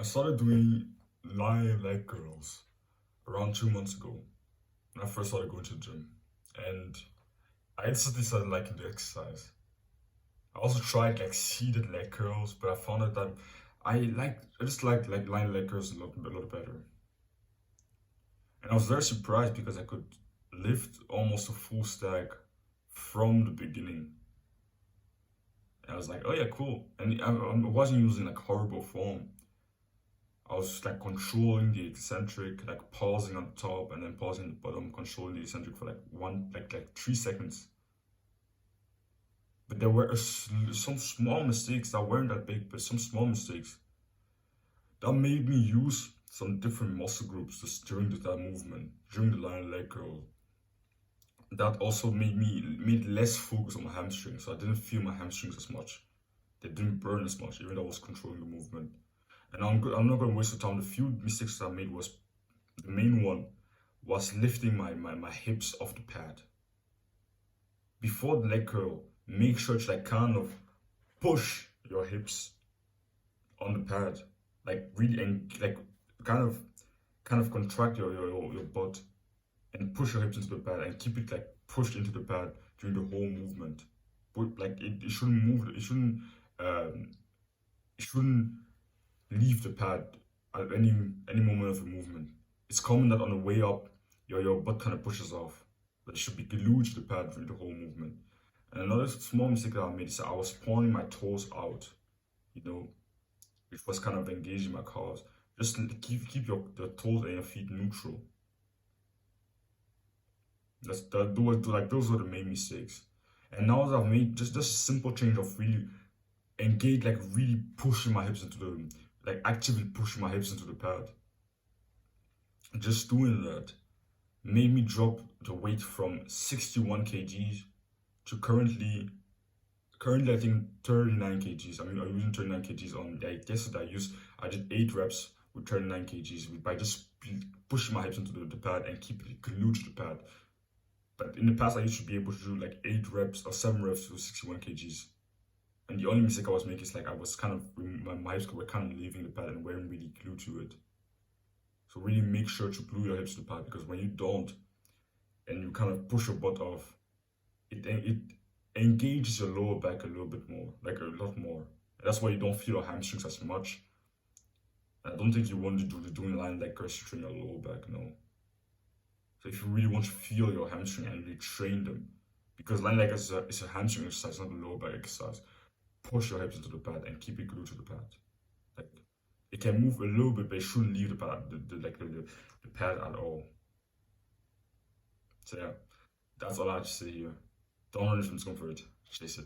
started doing live leg curls around 2 months ago when I first started going to the gym. And I instantly started liking the exercise. I also tried like seated leg curls, but I found out that I just like lying leg curls a lot better. And I was very surprised because I could lift almost a full stack from the beginning. And I was like, oh yeah, cool. And I wasn't using like horrible form. I was like controlling the eccentric, like pausing on the top and then pausing at the bottom, controlling the eccentric for like 3 seconds. But there were some small mistakes that weren't that big, but some small mistakes that made me use some different muscle groups just during that movement, during the line leg curl. That also made less focus on my hamstrings, so I didn't feel my hamstrings as much. They didn't burn as much, even though I was controlling the movement. And I'm not going to waste the time. The few mistakes that I made was the main one was lifting my hips off the pad. Before the leg curl, make sure to like kind of push your hips on the pad, like really and like kind of contract your butt and push your hips into the pad and keep it like pushed into the pad during the whole movement. But like it shouldn't move. Um, it shouldn't leave the pad at any moment of the movement. It's common that on the way up, your butt kind of pushes off, but it should be glued to the pad during the whole movement. And another small mistake that I made is that I was pointing my toes out, which was kind of engaging my calves. Just keep the toes and your feet neutral. Those were the main mistakes. And now that I've made just a simple change of really engage, like really pushing my hips into the, like actively pushing my hips into the pad. Just doing that made me drop the weight from 61 kgs to currently I think 39 kgs. I mean, I'm using 39 kgs on, like yesterday I did 8 reps with 39 kgs by just pushing my hips into the pad and keep it glued to the pad. But in the past, I used to be able to do like 8 reps or 7 reps with 61 kgs. And the only mistake I was making is like I was kind of, my hips were kind of leaving the pad and weren't really glued to it. So really make sure to glue your hips to the pad, because when you don't and you kind of push your butt off, it engages your lower back a little bit more, like a lot more. And that's why you don't feel your hamstrings as much. And I don't think you want to doing line leg curls to train your lower back, no. So if you really want to feel your hamstring and really train them, because line leg is a hamstring exercise, not a lower back exercise, push your hips into the pad and keep it glued to the pad. Like it can move a little bit, but it shouldn't leave the pad, the pad at all. So yeah, that's all I have to say here. Don't run from discomfort. Chase it.